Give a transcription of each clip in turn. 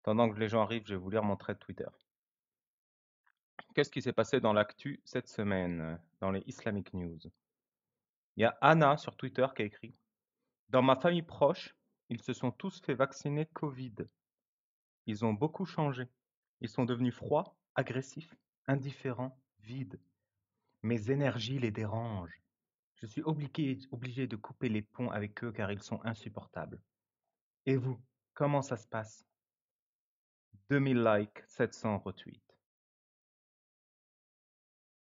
Pendant que les gens arrivent, je vais vous lire mon thread Twitter. Qu'est-ce qui s'est passé dans l'actu cette semaine, dans les Islamic News? Il y a Anna sur Twitter qui a écrit: Dans ma famille proche, ils se sont tous fait vacciner Covid. Ils ont beaucoup changé. Ils sont devenus froids, agressifs, indifférents, vides. Mes énergies les dérangent. Je suis obligé de couper les ponts avec eux car ils sont insupportables. Et vous, comment ça se passe? 2000 likes, 700 retweets.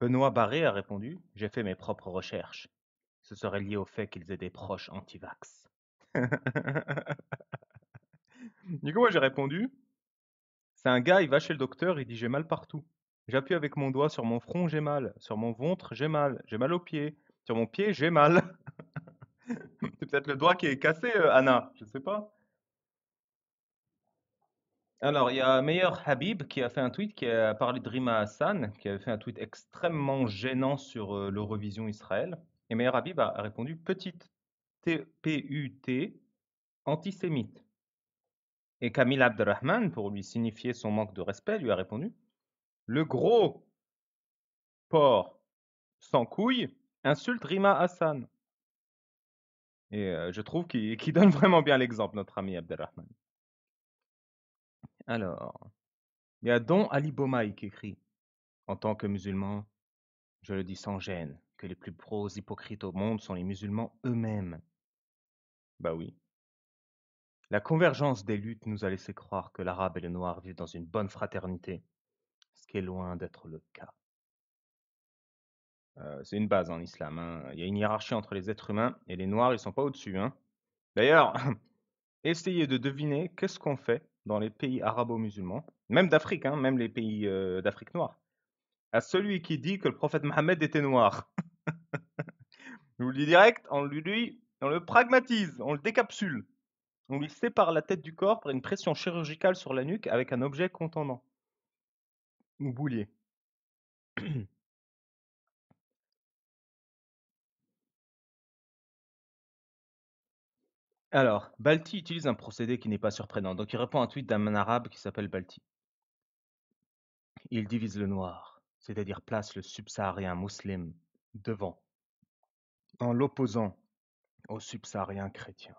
Benoît Barré a répondu: J'ai fait mes propres recherches. Ce serait lié au fait qu'ils aient des proches anti-vax. Du coup, moi j'ai répondu: C'est un gars, il va chez le docteur, il dit j'ai mal partout. J'appuie avec mon doigt sur mon front, j'ai mal. Sur mon ventre, j'ai mal aux pieds. Sur mon pied, j'ai mal. C'est peut-être le doigt qui est cassé, Anna, je sais pas. Alors, il y a Meilleur Habib qui a fait un tweet qui a parlé de Rima Hassan, qui avait fait un tweet extrêmement gênant sur l'Eurovision Israël. Et Meilleur Habib a répondu petite PUT antisémite. Et Camille Abdelrahman, pour lui signifier son manque de respect, lui a répondu: Le gros porc sans couilles insulte Rima Hassan. Et je trouve qu'il donne vraiment bien l'exemple, notre ami Abdelrahman. Alors, il y a Don Ali Bomaï qui écrit: En tant que musulman, je le dis sans gêne, que les plus gros hypocrites au monde sont les musulmans eux-mêmes. Bah oui. La convergence des luttes nous a laissé croire que l'arabe et le noir vivent dans une bonne fraternité, ce qui est loin d'être le cas. C'est une base en islam, hein. Il y a une hiérarchie entre les êtres humains et les noirs, ils sont pas au-dessus, hein. D'ailleurs, essayez de deviner qu'est-ce qu'on fait dans les pays arabo-musulmans, même d'Afrique, hein, même les pays d'Afrique noire, à celui qui dit que le prophète Mohammed était noir. Je vous le dis direct, on le pragmatise, on le décapsule. On lui sépare la tête du corps par une pression chirurgicale sur la nuque avec un objet contondant. Ou boulier. Alors, Balti utilise un procédé qui n'est pas surprenant. Donc il répond à un tweet d'un arabe qui s'appelle Balti. Il divise le noir, c'est-à-dire place le subsaharien musulman devant, en l'opposant au subsaharien chrétien.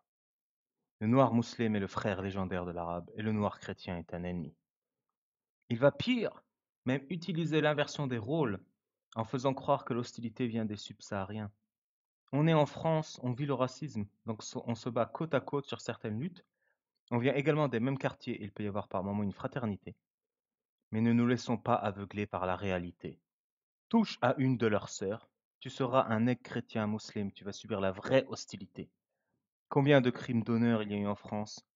Le noir musulman est le frère légendaire de l'arabe et le noir chrétien est un ennemi. Il va pire, même utiliser l'inversion des rôles en faisant croire que l'hostilité vient des subsahariens. On est en France, on vit le racisme, donc on se bat côte à côte sur certaines luttes. On vient également des mêmes quartiers et il peut y avoir par moments une fraternité. Mais ne nous laissons pas aveugler par la réalité. Touche à une de leurs sœurs, tu seras un nègre chrétien musulman, tu vas subir la vraie hostilité. Combien de crimes d'honneur il y a eu en France?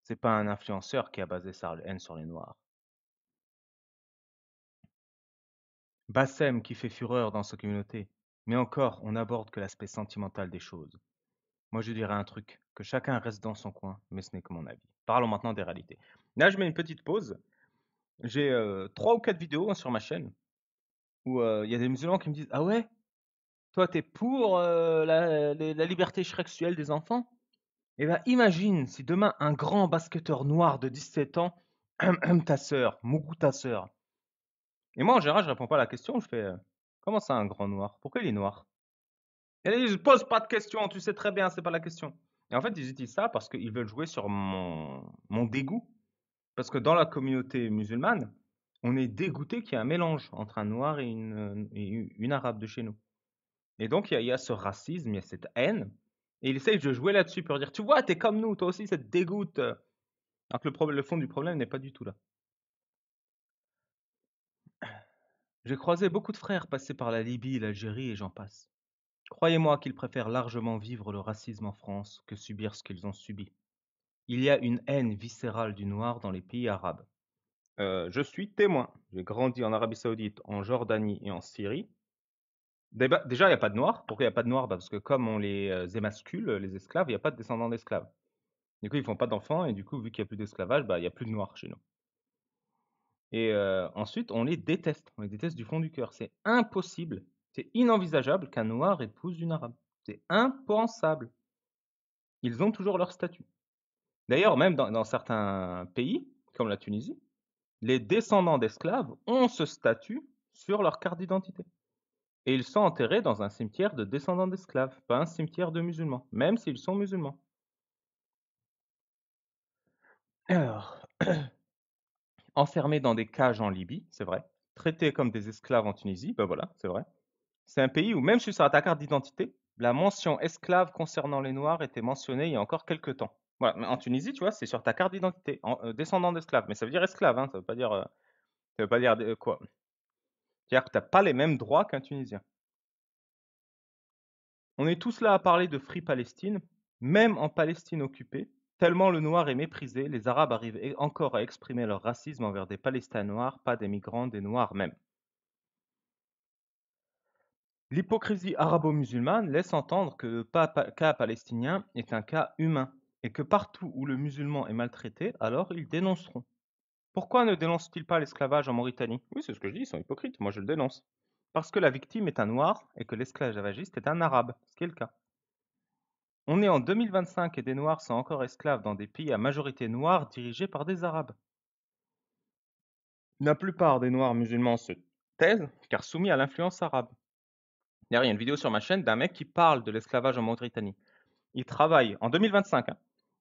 C'est pas un influenceur qui a basé sa haine sur les Noirs. Bassem qui fait fureur dans sa communauté. Mais encore, on n'aborde que l'aspect sentimental des choses. Moi, je dirais un truc, que chacun reste dans son coin, mais ce n'est que mon avis. Parlons maintenant des réalités. Là, je mets une petite pause. J'ai 3 ou 4 vidéos hein, sur ma chaîne où il y a des musulmans qui me disent: Ah ouais, toi, t'es pour la liberté sexuelle des enfants? Eh ben, imagine si demain un grand basketteur noir de 17 ans aime ta sœur, Mougou ta sœur. Et moi, en général, je réponds pas à la question. Je fais comment ça, un grand noir? Pourquoi il est noir? Et là, ils posent pas de questions. Tu sais très bien, c'est pas la question. Et en fait, ils utilisent ça parce qu'ils veulent jouer sur mon dégoût. Parce que dans la communauté musulmane, on est dégoûté qu'il y ait un mélange entre un noir et une arabe de chez nous. Et donc, il y a ce racisme, il y a cette haine. Et ils essayent de jouer là-dessus pour dire, tu vois, t'es comme nous, toi aussi, ça te dégoûte. Alors que le fond du problème n'est pas du tout là. J'ai croisé beaucoup de frères passés par la Libye, l'Algérie et j'en passe. Croyez-moi qu'ils préfèrent largement vivre le racisme en France que subir ce qu'ils ont subi. Il y a une haine viscérale du noir dans les pays arabes. Je suis témoin. J'ai grandi en Arabie Saoudite, en Jordanie et en Syrie. Déjà, il n'y a pas de noirs. Pourquoi il n'y a pas de noirs? Parce que comme on les émascule, les esclaves, il n'y a pas de descendants d'esclaves. Du coup, ils font pas d'enfants et du coup, vu qu'il n'y a plus d'esclavage, bah, il n'y a plus de noirs chez nous. Et ensuite, on les déteste. On les déteste du fond du cœur. C'est impossible. C'est inenvisageable qu'un noir épouse une arabe. C'est impensable. Ils ont toujours leur statut. D'ailleurs, même dans certains pays, comme la Tunisie, les descendants d'esclaves ont ce statut sur leur carte d'identité. Et ils sont enterrés dans un cimetière de descendants d'esclaves, pas un cimetière de musulmans, même s'ils sont musulmans. Alors, enfermés dans des cages en Libye, c'est vrai. Traités comme des esclaves en Tunisie, ben voilà, c'est vrai. C'est un pays où même si sur ta carte d'identité, la mention esclave concernant les Noirs était mentionnée il y a encore quelques temps. Voilà, mais en Tunisie, tu vois, c'est sur ta carte d'identité, descendant d'esclaves, mais ça veut dire esclave, hein, ça veut pas dire quoi. C'est-à-dire que tu n'as pas les mêmes droits qu'un Tunisien. On est tous là à parler de Free Palestine, même en Palestine occupée, tellement le noir est méprisé, les Arabes arrivent encore à exprimer leur racisme envers des Palestiniens noirs, pas des migrants, des noirs même. L'hypocrisie arabo-musulmane laisse entendre que le cas palestinien est un cas humain, et que partout où le musulman est maltraité, alors ils dénonceront. Pourquoi ne dénoncent-ils pas l'esclavage en Mauritanie? Oui, c'est ce que je dis, ils sont hypocrites, moi je le dénonce. Parce que la victime est un noir et que l'esclavagiste est un arabe, ce qui est le cas. On est en 2025 et des noirs sont encore esclaves dans des pays à majorité noire dirigés par des arabes. La plupart des noirs musulmans se taisent car soumis à l'influence arabe. D'ailleurs, il y a une vidéo sur ma chaîne d'un mec qui parle de l'esclavage en Mauritanie. Il travaille en 2025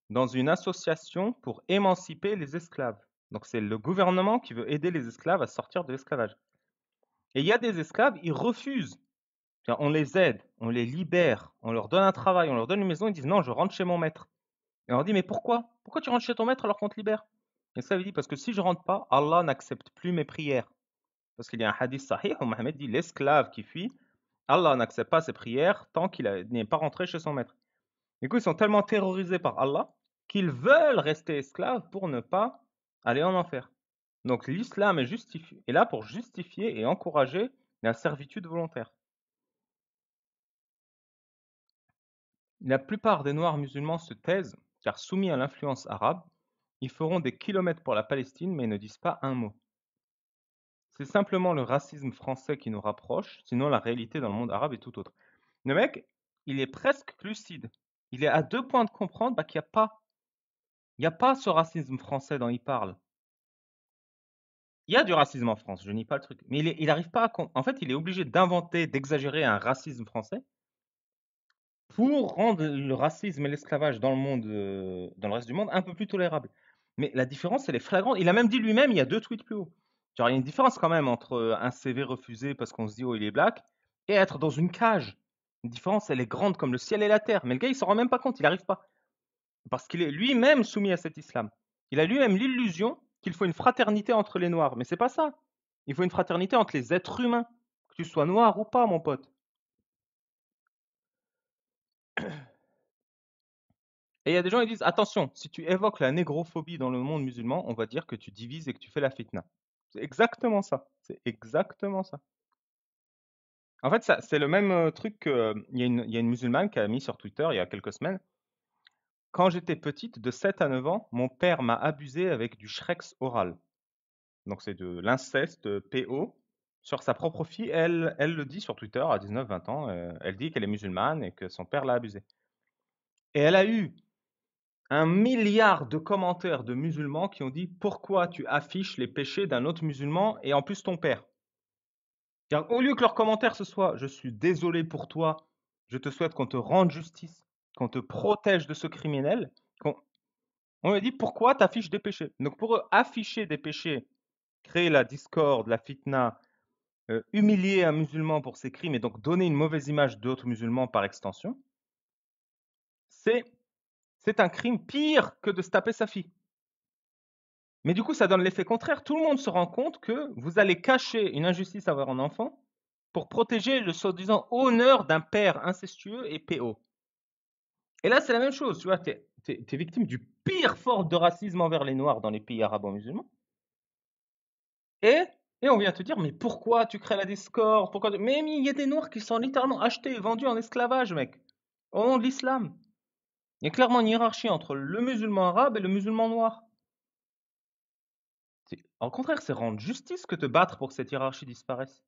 dans une association pour émanciper les esclaves. Donc c'est le gouvernement qui veut aider les esclaves à sortir de l'esclavage. Et il y a des esclaves, ils refusent. On les aide, on les libère, on leur donne un travail, on leur donne une maison, ils disent non, je rentre chez mon maître. Et on leur dit mais pourquoi? Pourquoi tu rentres chez ton maître alors qu'on te libère? Et ça, il dit parce que si je rentre pas, Allah n'accepte plus mes prières. Parce qu'il y a un hadith sahih où Mohammed dit l'esclave qui fuit, Allah n'accepte pas ses prières tant qu'il n'est pas rentré chez son maître. Du coup, ils sont tellement terrorisés par Allah qu'ils veulent rester esclaves pour ne pas aller en enfer. Donc l'islam est là pour justifier et encourager la servitude volontaire. La plupart des Noirs musulmans se taisent, car soumis à l'influence arabe, ils feront des kilomètres pour la Palestine mais ne disent pas un mot. C'est simplement le racisme français qui nous rapproche, sinon la réalité dans le monde arabe est tout autre. Le mec, il est presque lucide. Il est à 2 points de comprendre qu'il n'y a pas ce racisme français dont il parle. Il y a du racisme en France, je nie pas le truc. Mais il arrive pas à en fait, il est obligé d'inventer, d'exagérer un racisme français pour rendre le racisme et l'esclavage dans le monde, dans le reste du monde, un peu plus tolérable. Mais la différence, elle est flagrante. Il a même dit lui-même, il y a 2 tweets plus haut. Genre, il y a une différence quand même entre un CV refusé parce qu'on se dit: «Oh, il est black» et être dans une cage. Une différence, elle est grande comme le ciel et la terre. Mais le gars, il s'en rend même pas compte, il arrive pas. Parce qu'il est lui-même soumis à cet islam. Il a lui-même l'illusion qu'il faut une fraternité entre les noirs. Mais c'est pas ça. Il faut une fraternité entre les êtres humains, que tu sois noir ou pas, mon pote. Et il y a des gens qui disent attention, si tu évoques la négrophobie dans le monde musulman, on va dire que tu divises et que tu fais la fitna. C'est exactement ça. C'est exactement ça. En fait, ça, c'est le même truc que. Il y a une musulmane qui a mis sur Twitter il y a quelques semaines. Quand j'étais petite, de 7 à 9 ans, mon père m'a abusé avec du shrex oral. Donc c'est de l'inceste PO sur sa propre fille. Elle le dit sur Twitter à 19-20 ans. Elle dit qu'elle est musulmane et que son père l'a abusée. Et elle a eu 1 milliard de commentaires de musulmans qui ont dit pourquoi tu affiches les péchés d'un autre musulman et en plus ton père. Car au lieu que leur commentaire ce soit je suis désolé pour toi, je te souhaite qu'on te rende justice, qu'on te protège de ce criminel, on lui dit pourquoi tu affiches des péchés. Donc pour eux, afficher des péchés, créer la discorde, la fitna, humilier un musulman pour ses crimes et donc donner une mauvaise image d'autres musulmans par extension, c'est un crime pire que de se taper sa fille. Mais du coup, ça donne l'effet contraire. Tout le monde se rend compte que vous allez cacher une injustice à un enfant pour protéger le soi-disant honneur d'un père incestueux et PO. Et là, c'est la même chose. Tu vois, tu es victime du pire forme de racisme envers les Noirs dans les pays arabo-musulmans. Et, et on vient te dire, mais pourquoi tu crées la discorde? Mais il y a des Noirs qui sont littéralement achetés et vendus en esclavage, mec, au nom de l'islam. Il y a clairement une hiérarchie entre le musulman arabe et le musulman noir. Au contraire, c'est rendre justice que te battre pour que cette hiérarchie disparaisse.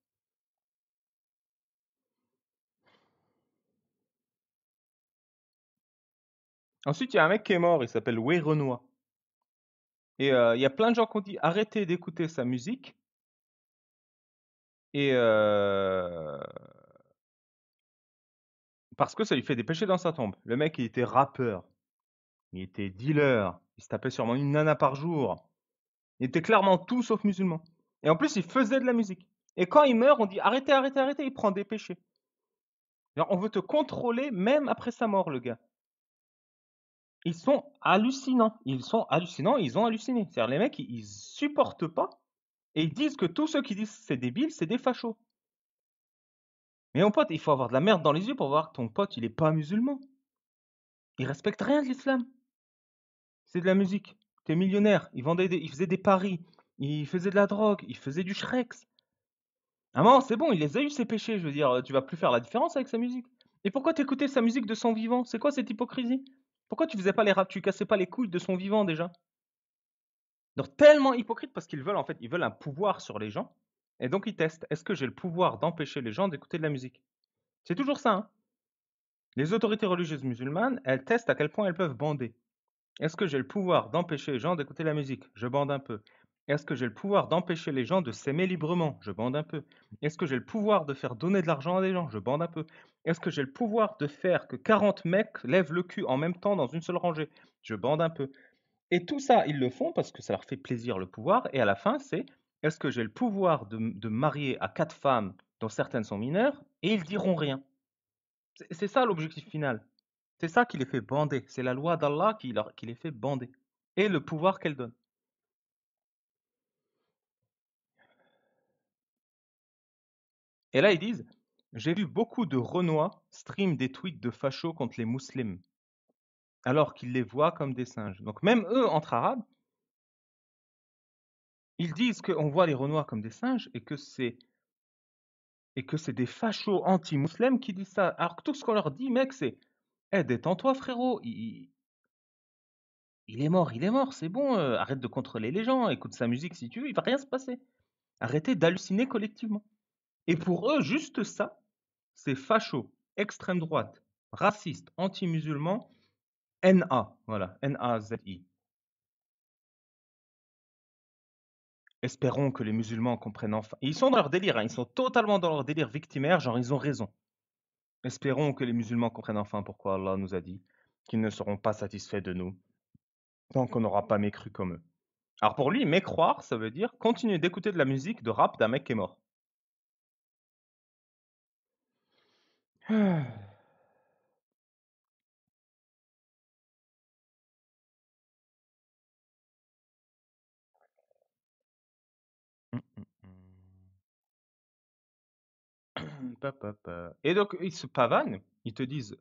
Ensuite, il y a un mec qui est mort, il s'appelle Wei Renoir. Et il y a plein de gens qui ont dit arrêtez d'écouter sa musique. Et parce que ça lui fait des péchés dans sa tombe. Le mec, il était rappeur, il était dealer, il se tapait sûrement une nana par jour. Il était clairement tout sauf musulman. Et en plus, il faisait de la musique. Et quand il meurt, on dit arrêtez, arrêtez, arrêtez, il prend des péchés. Alors, on veut te contrôler même après sa mort, le gars. Ils sont hallucinants. Ils sont hallucinants, ils ont halluciné. C'est-à-dire, les mecs, ils supportent pas. Et ils disent que tous ceux qui disent c'est débile, c'est des fachos. Mais mon pote, il faut avoir de la merde dans les yeux pour voir que ton pote, il est pas musulman. Il respecte rien de l'islam. C'est de la musique. T'es millionnaire. Il faisait des paris. Il faisait de la drogue. Il faisait du Shrex. Ah non, c'est bon, il les a eu ses péchés. Je veux dire, tu vas plus faire la différence avec sa musique. Et pourquoi t'écoutais sa musique de son vivant? C'est quoi cette hypocrisie? Pourquoi tu faisais pas les rap, tu cassais pas les couilles de son vivant déjà? Donc tellement hypocrite parce qu'ils veulent en fait, ils veulent un pouvoir sur les gens. Et donc ils testent. Est-ce que j'ai le pouvoir d'empêcher les gens d'écouter de la musique? C'est toujours ça, hein. Les autorités religieuses musulmanes, elles testent à quel point elles peuvent bander. Est-ce que j'ai le pouvoir d'empêcher les gens d'écouter la musique? Je bande un peu. Est-ce que j'ai le pouvoir d'empêcher les gens de s'aimer librement? Je bande un peu. Est-ce que j'ai le pouvoir de faire donner de l'argent à des gens? Je bande un peu. Est-ce que j'ai le pouvoir de faire que 40 mecs lèvent le cul en même temps dans une seule rangée? Je bande un peu. Et tout ça, ils le font parce que ça leur fait plaisir le pouvoir. Et à la fin, c'est est-ce que j'ai le pouvoir de me marier à 4 femmes dont certaines sont mineures? Et ils diront rien. C'est ça l'objectif final. C'est ça qui les fait bander. C'est la loi d'Allah qui les fait bander. Et le pouvoir qu'elle donne. Et là, ils disent, j'ai vu beaucoup de Renois stream des tweets de fachos contre les musulmans, alors qu'ils les voient comme des singes. Donc même eux, entre arabes, ils disent qu'on voit les Renois comme des singes et que c'est des fachos anti-musulmans qui disent ça. Alors que tout ce qu'on leur dit, mec, c'est, eh, détends-toi, frérot. Il est mort, c'est bon. Arrête de contrôler les gens. Écoute sa musique si tu veux. Il va rien se passer. Arrêtez d'halluciner collectivement. Et pour eux, juste ça, c'est facho, extrême droite, raciste, anti-musulman, NA, voilà, N-A-Z-I. Espérons que les musulmans comprennent enfin. Ils sont dans leur délire, hein, ils sont totalement dans leur délire victimaire, genre ils ont raison. Espérons que les musulmans comprennent enfin pourquoi Allah nous a dit qu'ils ne seront pas satisfaits de nous tant qu'on n'aura pas mécru comme eux. Alors pour lui, mécroire, ça veut dire continuer d'écouter de la musique de rap d'un mec qui est mort. Et donc, ils se pavanent, ils te disent,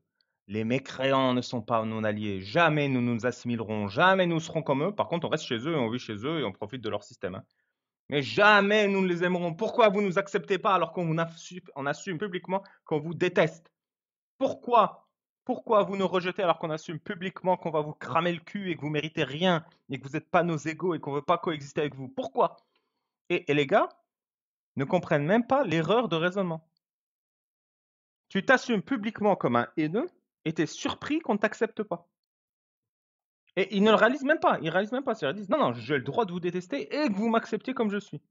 les mécréants ne sont pas nos alliés, jamais nous nous assimilerons, jamais nous serons comme eux. Par contre, on reste chez eux, on vit chez eux et on profite de leur système, hein. Mais jamais nous ne les aimerons. Pourquoi vous ne nous acceptez pas alors on assume publiquement qu'on vous déteste? Pourquoi? Pourquoi vous nous rejetez alors qu'on assume publiquement qu'on va vous cramer le cul et que vous méritez rien et que vous n'êtes pas nos égaux et qu'on ne veut pas coexister avec vous? Pourquoi? Et les gars ne comprennent même pas l'erreur de raisonnement. Tu t'assumes publiquement comme un haineux et tu es surpris qu'on ne t'accepte pas. Et ils ne le réalisent même pas. Ils réalisent même pas. Ils disent non, non, j'ai le droit de vous détester et que vous m'acceptiez comme je suis.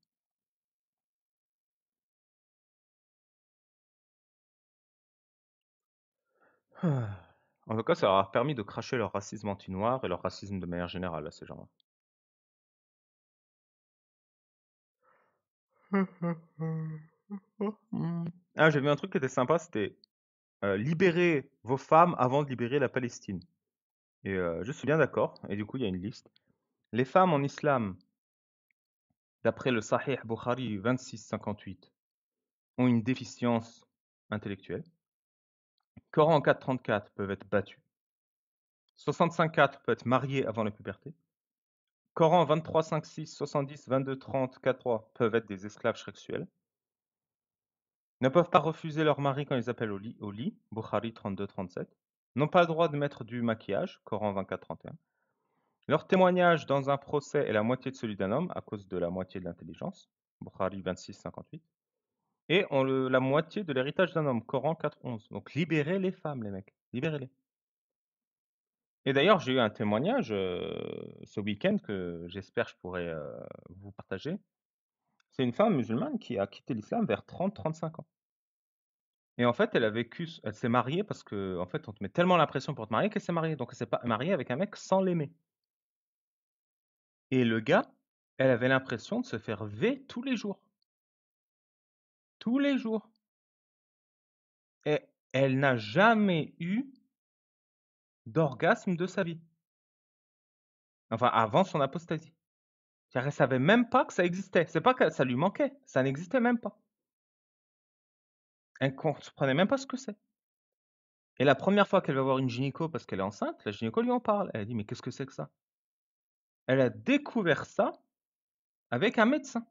En tout cas, ça leur a permis de cracher leur racisme anti-noir et leur racisme de manière générale à ces gens-là. Ah, j'ai vu un truc qui était sympa, c'était libérer vos femmes avant de libérer la Palestine. Et je suis bien d'accord. Et du coup, il y a une liste. Les femmes en islam, d'après le Sahih Bukhari 2658, ont une déficience intellectuelle. Coran 4.34 peuvent être battus. 65.4 peut être mariés avant la puberté. Coran 23.5.6, 70, 22.30, 4.3 peuvent être des esclaves sexuels. Ne peuvent pas refuser leur mari quand ils appellent au lit. Bukhari 32.37. N'ont pas le droit de mettre du maquillage. Coran 24.31. Leur témoignage dans un procès est la moitié de celui d'un homme à cause de la moitié de l'intelligence. Bukhari 26.58. Et la moitié de l'héritage d'un homme. Coran 4.11. Donc libérez les femmes, les mecs. Libérez-les. Et d'ailleurs, j'ai eu un témoignage ce week-end que j'espère je pourrais vous partager. C'est une femme musulmane qui a quitté l'islam vers 30-35 ans. Et en fait, elle a vécu, elle s'est mariée parce que, en fait, on te met tellement la pression pour te marier qu'elle s'est mariée. Donc, elle s'est pas mariée avec un mec sans l'aimer. Et le gars, elle avait l'impression de se faire V tous les jours. Tous les jours. Et elle n'a jamais eu d'orgasme de sa vie. Enfin, avant son apostasie. C'est-à-dire, elle savait même pas que ça existait. C'est pas que ça lui manquait, ça n'existait même pas. Elle comprenait même pas ce que c'est. Et la première fois qu'elle va voir une gynéco parce qu'elle est enceinte, la gynéco lui en parle. Elle dit: «Mais qu'est-ce que c'est que ça?» Elle a découvert ça avec un médecin.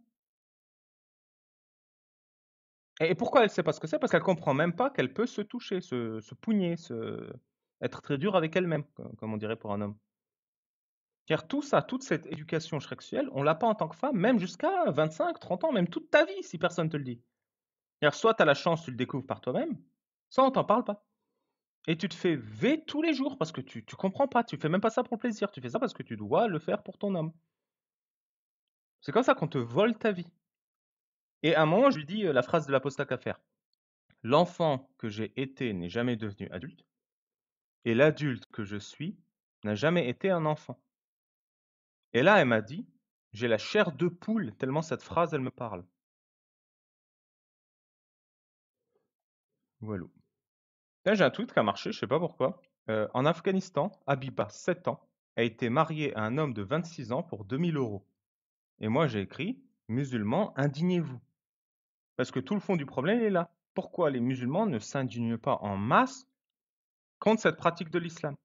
Et pourquoi elle sait pas ce que c'est? Parce qu'elle comprend même pas qu'elle peut se toucher, se pougner, être très dure avec elle-même, comme on dirait pour un homme. C'est-à-dire tout ça, toute cette éducation sexuelle, on l'a pas en tant que femme, même jusqu'à 25-30 ans, même toute ta vie si personne te le dit. C'est-à-dire soit tu as la chance, tu le découvres par toi-même, soit on t'en parle pas. Et tu te fais V tous les jours parce que tu comprends pas, tu fais même pas ça pour le plaisir, tu fais ça parce que tu dois le faire pour ton homme. C'est comme ça qu'on te vole ta vie. Et à un moment, je lui dis la phrase de l'apostat à faire. L'enfant que j'ai été n'est jamais devenu adulte, et l'adulte que je suis n'a jamais été un enfant. Et là, elle m'a dit, j'ai la chair de poule tellement cette phrase, elle me parle. Voilà. Là, j'ai un tweet qui a marché, je sais pas pourquoi. En Afghanistan, Habiba, 7 ans, a été mariée à un homme de 26 ans pour 2000 euros. Et moi, j'ai écrit, musulmans, indignez-vous. Parce que tout le fond du problème est là. Pourquoi les musulmans ne s'indignent pas en masse contre cette pratique de l'islam?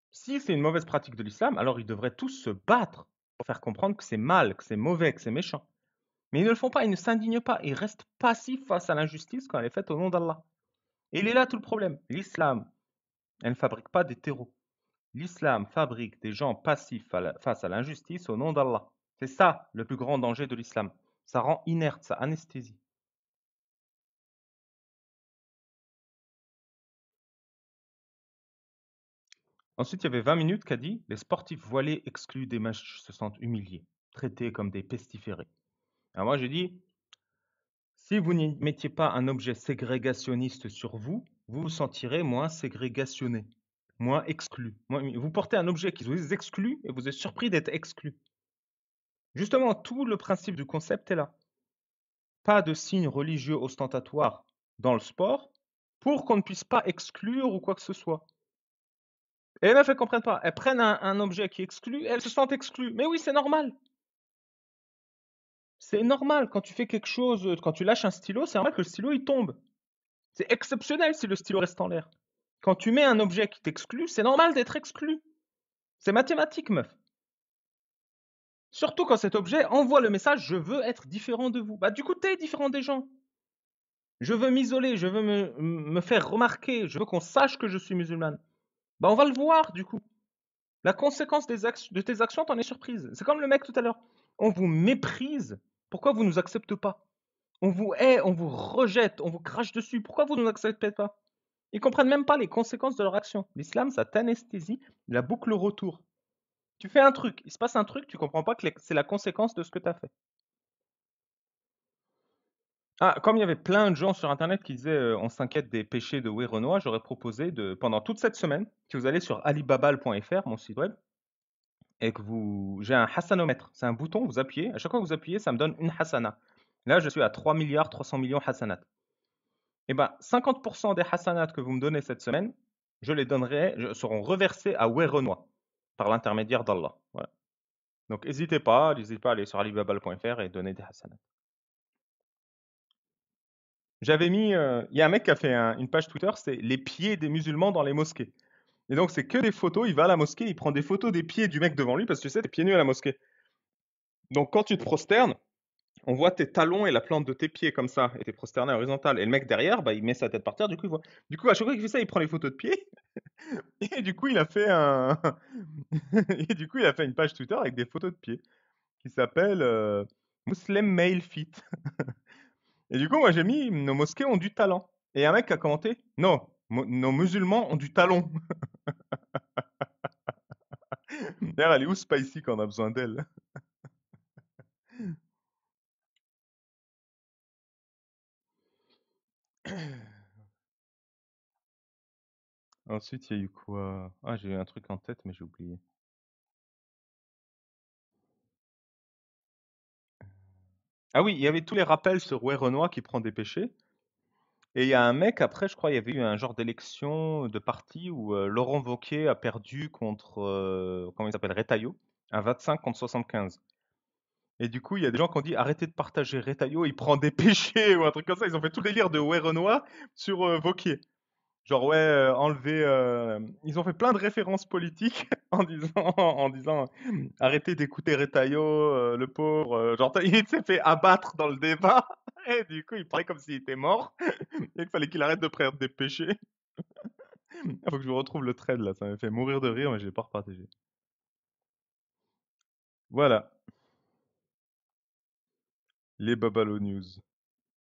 Si c'est une mauvaise pratique de l'islam, alors ils devraient tous se battre pour faire comprendre que c'est mal, que c'est mauvais, que c'est méchant. Mais ils ne le font pas, ils ne s'indignent pas, ils restent passifs face à l'injustice quand elle est faite au nom d'Allah. Et il est là tout le problème. L'islam, elle ne fabrique pas des terreaux. L'islam fabrique des gens passifs face à l'injustice au nom d'Allah. C'est ça le plus grand danger de l'islam. Ça rend inerte, ça anesthésie. Ensuite, il y avait 20 minutes qui a dit les sportifs voilés exclus des matchs se sentent humiliés, traités comme des pestiférés. Alors moi, j'ai dit si vous n'y mettiez pas un objet ségrégationniste sur vous, vous vous sentirez moins ségrégationné, moins exclu. Vous portez un objet qui vous exclut et vous êtes surpris d'être exclu. Justement, tout le principe du concept est là. Pas de signe religieux ostentatoire dans le sport pour qu'on ne puisse pas exclure ou quoi que ce soit. Et les meufs, elles comprennent pas. Elles prennent un objet qui exclut et elles se sentent exclues. Mais oui, c'est normal. C'est normal. Quand tu fais quelque chose, quand tu lâches un stylo, c'est normal que le stylo, il tombe. C'est exceptionnel si le stylo reste en l'air. Quand tu mets un objet qui t'exclut, c'est normal d'être exclu. C'est mathématique, meuf. Surtout quand cet objet envoie le message je veux être différent de vous. Bah, du coup, t'es différent des gens. Je veux m'isoler, je veux me faire remarquer, je veux qu'on sache que je suis musulmane. Bah, on va le voir, du coup. La conséquence de tes actions, t'en es surprise. C'est comme le mec tout à l'heure. On vous méprise. Pourquoi vous nous acceptez pas? On vous hait, on vous rejette, on vous crache dessus. Pourquoi vous ne nous acceptez pas? Ils comprennent même pas les conséquences de leur action. L'islam, ça t'anesthésie la boucle retour. Tu fais un truc, il se passe un truc, tu comprends pas que c'est la conséquence de ce que tu as fait. Ah, comme il y avait plein de gens sur internet qui disaient on s'inquiète des péchés de Renoir, j'aurais proposé pendant toute cette semaine, que vous allez sur alibabal.fr, mon site web, et que j'ai un hassanomètre. C'est un bouton, vous appuyez, à chaque fois que vous appuyez, ça me donne une hassana. Là, je suis à 3 milliards 300 millions hassanat. Et ben, 50% des hassanats que vous me donnez cette semaine, seront reversés à Renoir par l'intermédiaire d'Allah. Voilà. Donc, n'hésitez pas à aller sur alibabal.fr et donner des hassanats. J'avais mis, il y a un mec qui a fait une page Twitter, c'est les pieds des musulmans dans les mosquées. Et donc, c'est que des photos, il va à la mosquée, il prend des photos des pieds du mec devant lui, parce que tu sais, t'es pieds nus à la mosquée. Donc, quand tu te prosternes, on voit tes talons et la plante de tes pieds comme ça, et t'es prosterné horizontal. Et le mec derrière, bah, il met sa tête par terre, du coup, il voit. Du coup, à chaque fois qu'il fait ça, il prend les photos de pieds, et du coup, il a fait et du coup, il a fait une page Twitter avec des photos de pieds, qui s'appelle Muslim Male Fit. Et du coup, moi, j'ai mis nos mosquées ont du talent. Et un mec a commenté, non, nos musulmans ont du talon. D'ailleurs, elle est où Spicy quand on a besoin d'elle? Ensuite, il y a eu quoi? Ah, j'ai eu un truc en tête, mais j'ai oublié. Ah oui, il y avait tous les rappels sur Ouais Renoir qui prend des péchés. Et il y a un mec, après, je crois, il y avait eu un genre d'élection de parti où Laurent Wauquiez a perdu contre, comment il s'appelle, Retailleau, un 25 contre 75. Et du coup, il y a des gens qui ont dit arrêtez de partager Retailleau, il prend des péchés ou un truc comme ça. Ils ont fait tout le délire de Ouais Renoir sur Wauquiez. Genre, ouais, enlever. Ils ont fait plein de références politiques en disant arrêtez d'écouter Retailleau, le pauvre. Genre, il s'est fait abattre dans le débat. Et du coup, il parlait comme s'il était mort. Et qu'il fallait qu'il arrête de prendre des péchés. Il faut que je vous retrouve le thread là. Ça m'a fait mourir de rire, mais je l'ai pas repartagé. Voilà, les Babalo News.